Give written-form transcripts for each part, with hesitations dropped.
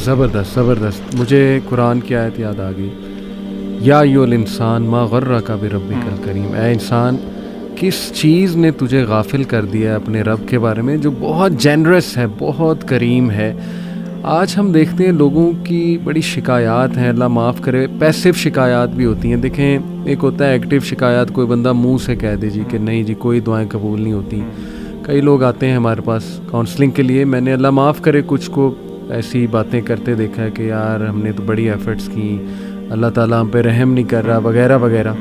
زبردست زبردست. مجھے قرآن کی آیت یاد آ گئی, یا ایھا الانسان ما غرک بربک الکریم. اے انسان, کس چیز نے تجھے غافل کر دیا ہے اپنے رب کے بارے میں جو بہت جینرس ہے, بہت کریم ہے. آج ہم دیکھتے ہیں لوگوں کی بڑی شکایات ہیں, اللہ معاف کرے, پیسو شکایات بھی ہوتی ہیں. دیکھیں, ایک ہوتا ہے ایکٹیو شکایات, کوئی بندہ منہ سے کہہ دے جی کہ نہیں جی کوئی دعائیں قبول نہیں ہوتی. کئی لوگ آتے ہیں ہمارے پاس کاؤنسلنگ کے لیے, میں نے اللہ معاف کرے کچھ کو ایسی باتیں کرتے دیکھا ہے کہ یار ہم نے تو بڑی ایفرٹس کی, اللہ تعالیٰ ہم پہ رحم نہیں کر رہا وغیرہ وغیرہ.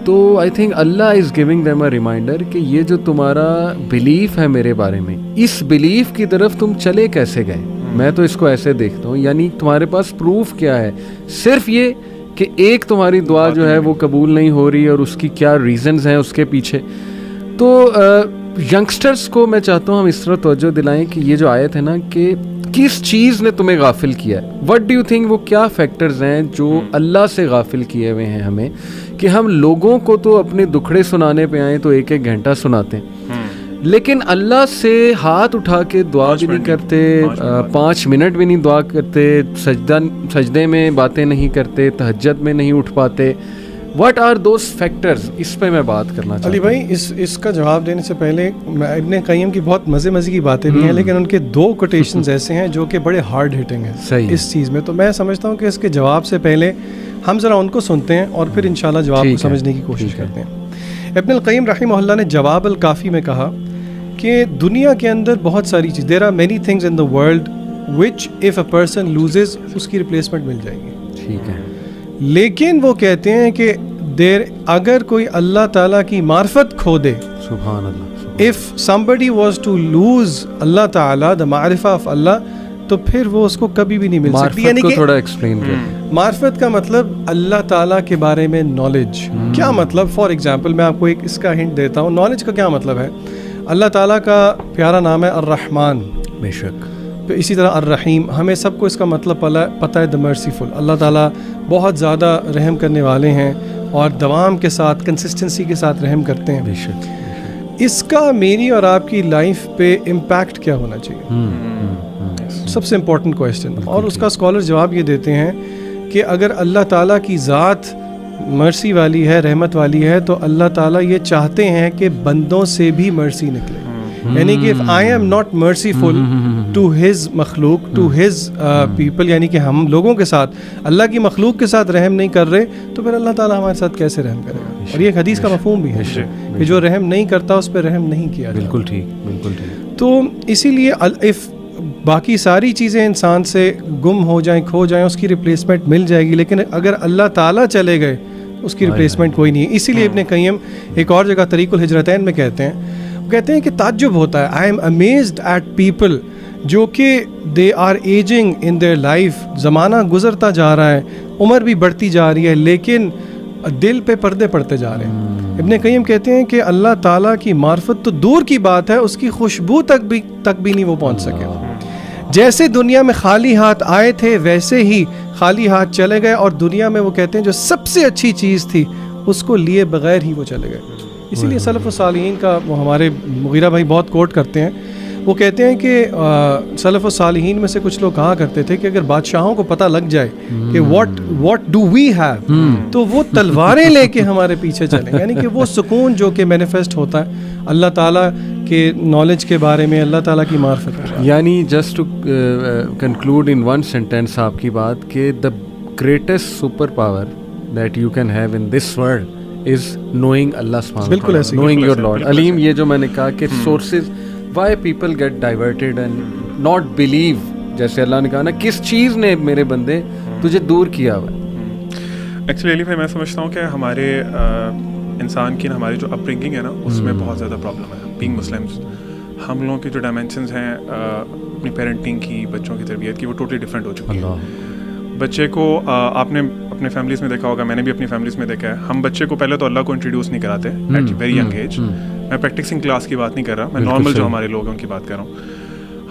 تو I think Allah is giving them a reminder کہ یہ جو تمہارا بلیف ہے میرے بارے میں, اس بلیف کی طرف تم چلے کیسے گئے. میں تو اس کو ایسے دیکھتا ہوں, یعنی تمہارے پاس پروف کیا ہے, صرف یہ کہ ایک تمہاری دعا جو ہے وہ قبول نہیں ہو رہی اور اس کی کیا ریزنز ہیں اس کے پیچھے. تو ینگسٹرز کو میں چاہتا ہوں ہم اس طرح توجہ دلائیں کہ یہ جو آیت ہے نا کہ کس چیز نے تمہیں غافل کیا ہے. وٹ ڈو یو تھنک, وہ کیا فیکٹرز ہیں جو اللہ سے غافل کیے ہوئے ہیں ہمیں, کہ ہم لوگوں کو تو اپنے دکھڑے سنانے پہ آئیں تو ایک ایک گھنٹہ سناتے ہیں, لیکن اللہ سے ہاتھ اٹھا کے دعا بھی نہیں کرتے, 5 منٹ بھی نہیں دعا کرتے, سجدے میں باتیں نہیں کرتے, تہجد میں نہیں اٹھ پاتے. واٹ آر دوز فیکٹرز, اس پہ میں بات کرنا چاہتا ہوں. علی بھائی اس کا جواب دینے سے پہلے ابن قیم کی بہت مزے کی باتیں بھی ہیں, لیکن ان کے 2 کوٹیشنز ایسے ہیں جو کہ بڑے ہارڈ ہٹنگ ہیں اس چیز میں. تو میں سمجھتا ہوں کہ اس کے جواب سے پہلے ہم ذرا ان کو سنتے ہیں اور پھر انشاءاللہ جواب کو سمجھنے کی کوشش کرتے ہیں. ابن القیم رحمہ اللہ نے جواب الکافی میں کہا کہ دنیا کے اندر بہت ساری چیز, there are many things in the world وچ اف اے پرسن لوزز اس کی ریپلیسمنٹ مل جائے گی. ٹھیک ہے, لیکن وہ کہتے ہیں کہ اگر کوئی اللہ تعالیٰ کی معرفت کھو دے, سبحان اللہ, if somebody was to lose اللہ تعالیٰ the معرفہ of اللہ, تو پھر وہ اس کو کبھی بھی نہیں مل سکتی. یعنی کہ تھوڑا ایکسپلین کریں. معرفت کا مطلب اللہ تعالیٰ کے بارے میں نالج. کیا مطلب, فار ایگزامپل میں آپ کو اس کا ہنٹ دیتا ہوں. نالج کا کیا مطلب ہے, اللہ تعالیٰ کا پیارا نام ہے الرحمن, بے شک, اسی طرح الرحیم. ہمیں سب کو اس کا مطلب پتہ ہے, دا مرسیفل. اللہ تعالیٰ بہت زیادہ رحم کرنے والے ہیں اور دوام کے ساتھ کنسسٹنسی کے ساتھ رحم کرتے ہیں. بے شک. اس کا میری اور آپ کی لائف پہ امپیکٹ کیا ہونا چاہیے, سب سے امپورٹنٹ کویشچن. اور اس کا اسکالر جواب یہ دیتے ہیں کہ اگر اللہ تعالیٰ کی ذات مرسی والی ہے, رحمت والی ہے, تو اللہ تعالیٰ یہ چاہتے ہیں کہ بندوں سے بھی مرسی نکلے. یعنی کہ if I am not merciful to his مخلوق, to his people, یعنی کہ ہم لوگوں کے ساتھ, اللہ کی مخلوق کے ساتھ رحم نہیں کر رہے, تو پھر اللہ تعالیٰ ہمارے ساتھ کیسے رحم کرے گا. اور یہ ایک حدیث کا مفہوم بھی ہے کہ جو رحم نہیں کرتا اس پہ رحم نہیں کیا. بالکل ٹھیک, بالکل ٹھیک. تو اسی لیے if باقی ساری چیزیں انسان سے گم ہو جائیں, کھو جائیں, اس کی ریپلیسمنٹ مل جائے گی, لیکن اگر اللہ تعالیٰ چلے گئے اس کی ریپلیسمنٹ کوئی نہیں ہے. اسی لیے ابن قیم ایک اور جگہ طریق الہجرتین میں کہتے ہیں کہ تعجب ہوتا ہے, I am amazed at people جو کہ they are ageing in their life, زمانہ گزرتا جا رہا ہے, عمر بھی بڑھتی جا رہی ہے, لیکن دل پہ پردے پڑتے جا رہے ہیں. ابن قیم کہتے ہیں کہ اللہ تعالیٰ کی معرفت تو دور کی بات ہے, اس کی خوشبو تک بھی نہیں وہ پہنچ سکے. جیسے دنیا میں خالی ہاتھ آئے تھے ویسے ہی خالی ہاتھ چلے گئے, اور دنیا میں وہ کہتے ہیں جو سب سے اچھی چیز تھی اس کو لیے بغیر ہی وہ چلے گئے. اسی لیے سلف الصالحین کا وہ ہمارے مغیرہ بھائی بہت کوٹ کرتے ہیں, وہ کہتے ہیں کہ سلف الصالحین میں سے کچھ لوگ کہا کرتے تھے کہ اگر بادشاہوں کو پتہ لگ جائے کہ واٹ ڈو وی ہیو, تو وہ تلواریں لے کے ہمارے پیچھے چلیں. یعنی کہ وہ سکون جو کہ مینیفیسٹ ہوتا ہے اللہ تعالیٰ کے نالج کے بارے میں, اللہ تعالیٰ کی معرفت. یعنی just to conclude in one sentence آپ کی بات, کہ the greatest super power that you can have in this world is knowing Allah subhanahu wa ta'ala, بالکل ایسے, knowing your Lord. علیم, یہ جو میں نے کہا کہ sources why people get diverted and not believe, جیسے اللہ نے کہا نا کس چیز نے میرے بندے تجھے دور کیا ہوا ہے. ایکچولی علی بھائی میں سمجھتا ہوں کہ ہمارے انسان کی ہماری جو اپ برنگنگ ہے نا اس میں بہت زیادہ پرابلم ہے. بینگ مسلمس, ہم لوگوں کی جو ڈائمینشنز ہیں اپنی پیرنٹنگ کی, بچوں کی تربیت کی, وہ ٹوٹلی ڈفرینٹ ہو چکی ہے. بچے کو آپ نے اپنے فیملیز میں دیکھا ہوگا, میں نے بھی اپنی فیملیز میں دیکھا ہے, ہم بچے کو پہلے تو اللہ کو انٹروڈیوس نہیں کراتے ایٹ ویری ینگ ایج. میں پریکٹسنگ کلاس کی بات نہیں کر رہا, میں نارمل جو ہمارے لوگ ہیں ان کی بات کر رہا ہوں.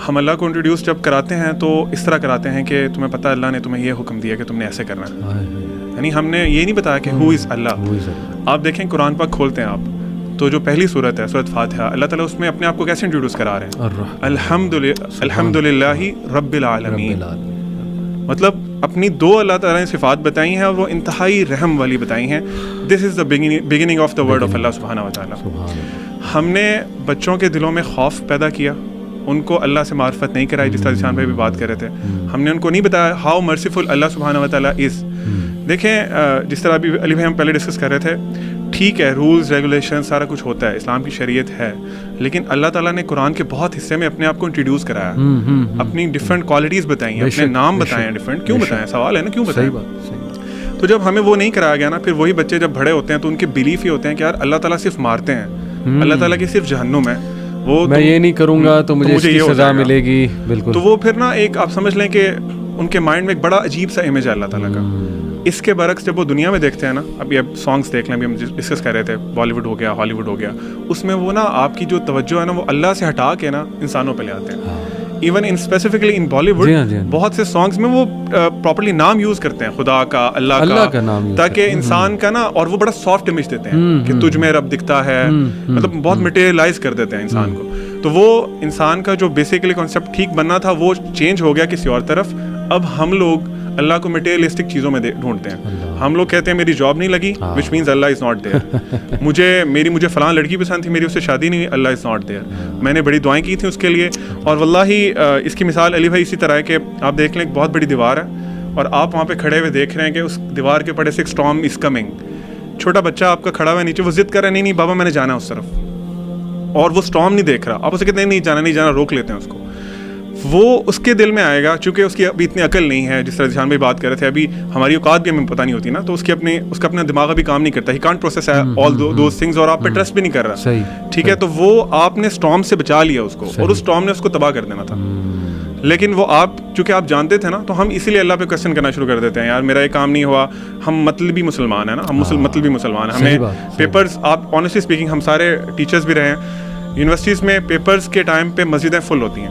ہم اللہ کو انٹروڈیوس جب کراتے ہیں تو اس طرح کراتے ہیں کہ تمہیں پتہ اللہ نے تمہیں یہ حکم دیا کہ تم نے ایسے کرنا ہے. یعنی ہم نے یہ نہیں بتایا کہ ہو از اللہ. آپ دیکھیں قرآن پاک کھولتے ہیں آپ تو جو پہلی صورت ہے سورۃ فاتحہ, اللہ تعالیٰ اس میں اپنے آپ کو کیسے انٹروڈیوس کرا رہے ہیں, الحمد للہ رب العالمین. مطلب اپنی 2 اللہ تعالیٰ نے صفات بتائی ہیں اور وہ انتہائی رحم والی بتائی ہیں. This is the beginning of the word of اللہ سبحانہ و تعالیٰ. ہم نے بچوں کے دلوں میں خوف پیدا کیا, ان کو اللہ سے معرفت نہیں کرائی, جس طرح ذیشان بھائی بھی بات کر رہے تھے. ہم نے ان کو نہیں بتایا ہاؤ مرسیفل اللہ سبحانہ و تعالیٰ از. دیکھیں جس طرح ابھی علی بھائی ہم پہلے ڈسکس کر رہے تھے, ٹھیک ہے رولز ریگولیشن سارا کچھ ہوتا ہے, اسلام کی شریعت ہے, لیکن اللہ تعالیٰ نے قرآن کے بہت حصے میں اپنے آپ کو انٹروڈیوس کرایا, اپنی ڈفرینٹ کوالٹیز بتائی ہیں, اپنے نام بتائے ہیں ڈفرینٹ. کیوں بتائیں؟ سوال ہے نا, کیوں بتائیں؟ تو جب ہمیں وہ نہیں کرایا گیا نا, پھر وہی بچے جب بڑے ہوتے ہیں تو ان کے بلیف یہ ہوتے ہیں کہ یار اللہ تعالیٰ صرف مارتے ہیں, اللہ تعالیٰ کی صرف جہنم ہے, وہ میں یہ نہیں کروں گا تو مجھے اس کی سزا ملے گی. بالکل. تو وہ پھر نا ایک آپ سمجھ لیں کہ ان کے مائنڈ میں ایک بڑا عجیب سا امیج ہے اللہ تعالیٰ کا. اس کے برعکس جب وہ دنیا میں دیکھتے ہیں نا, ابھی اب سانگس دیکھ لیں, ابھی ہم ڈسکس کر رہے تھے بالی ووڈ ہو گیا, ہالی ووڈ ہو گیا, اس میں وہ نا آپ کی جو توجہ ہے نا وہ اللہ سے ہٹا کے نا انسانوں پہ لے آتے ہیں. Even in specifically in Bollywood بہت سے سانگس میں وہ پراپرلی نام یوز کرتے ہیں, خدا کا, اللہ کا نام, تاکہ انسان کا نا, اور وہ بڑا سافٹ امیج دیتے ہیں کہ تجھ میں رب دکھتا ہے, مطلب بہت مٹیریلائز کر دیتے ہیں انسان کو. تو وہ انسان کا جو بیسیکلی کانسیپٹ ٹھیک بننا تھا وہ چینج ہو گیا کسی اور طرف. اب ہم لوگ اللہ کو مٹیریلسٹک چیزوں میں ڈھونڈتے ہیں. ہم لوگ کہتے ہیں میری جاب نہیں لگی, which means Allah is not there. مجھے فلاں لڑکی پسند تھی, میری اس سے شادی نہیں, اللہ از ناٹ دیئر. میں نے بڑی دعائیں کی تھیں اس کے لیے, اور واللہ اس کی مثال علی بھائی اسی طرح ہے کہ آپ دیکھ لیں ایک بہت بڑی دیوار ہے اور آپ وہاں پہ کھڑے ہوئے دیکھ رہے ہیں کہ اس دیوار کے پڑے سے ایک اسٹارم از کمنگ. چھوٹا بچہ آپ کا کھڑا ہوا ہے نیچے, وہ ضد کر رہا ہے نہیں بابا میں نے جانا ہے اس طرف, اور وہ اسٹارم نہیں دیکھ رہا. آپ اسے کہتے ہیں نہیں جانا, روک لیتے ہیں اس کو. وہ اس کے دل میں آئے گا, چونکہ اس کی ابھی اتنی عقل نہیں ہے, جس طرح ذیشان بھائی بات کر رہے تھے, ابھی ہماری اوقات بھی ہمیں پتہ نہیں ہوتی نا, تو اس کا اپنا دماغ ابھی کام نہیں کرتا, he can't process all those things, اور آپ پہ ٹرسٹ بھی نہیں کر رہا. ٹھیک ہے, تو وہ آپ نے اسٹارم سے بچا لیا اس کو, اور اس اسٹارم نے اس کو تباہ کر دینا تھا. لیکن وہ آپ چونکہ آپ جانتے تھے نا, تو ہم اسی لیے اللہ پہ کوسچن کرنا شروع کر دیتے ہیں, یار میرا یہ کام نہیں ہوا. ہم مطلبی مسلمان ہیں نا, ہم مطلبی مسلمان ہیں. ہمیں پیپرز, آپ آنیسٹلی اسپیکنگ ہم سارے ٹیچرز بھی رہے ہیں, یونیورسٹیز میں پیپرز کے ٹائم پہ مسجدیں فل ہوتی ہیں.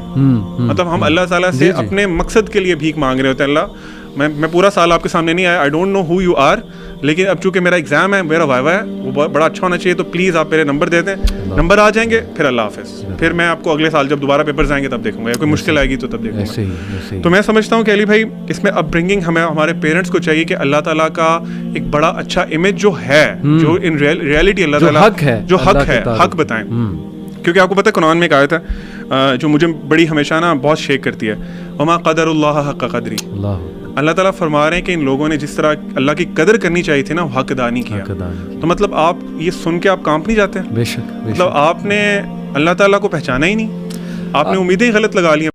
مطلب ہم اللہ تعالیٰ سے اپنے مقصد کے لیے بھیک مانگ رہے ہوتے ہیں, اللہ میں پورا سال آپ کے سامنے نہیں آیا, I don't know who you are, لیکن اب چونکہ میرا ایگزام ہے, میرا وائوا ہے, وہ بڑا اچھا ہونا چاہیے, تو پلیز آپ میرے نمبر دے دیں. نمبر آ جائیں گے پھر اللہ حافظ, پھر میں آپ کو اگلے سال جب دوبارہ پیپرز آئیں گے تب دیکھوں گا, یا کوئی مشکل آئے گی تو تب دیکھوں گا. تو میں سمجھتا ہوں کہ علی بھائی اس میں اپ برنگنگ ہمیں ہمارے پیرنٹس کو چاہیے کہ اللہ تعالیٰ کا ایک بڑا اچھا امیج جو ہے, جو ان ریئلٹی اللہ تعالیٰ جو حق ہے, حق بتائیں. کیونکہ آپ کو پتہ ہے قرآن میں ایک آیت ہے جو مجھے بڑی ہمیشہ نا بہت شیک کرتی ہے, وما قدر اللہ حق قدری. اللہ تعالیٰ فرما رہے ہیں کہ ان لوگوں نے جس طرح اللہ کی قدر کرنی چاہیے تھی نا, وہ حق ادا نہیں کیا. تو مطلب آپ یہ سن کے آپ کانپ نہیں جاتے؟ بے شک. مطلب آپ نے اللہ تعالیٰ کو پہچانا ہی نہیں, آپ نے امیدیں غلط لگا لی.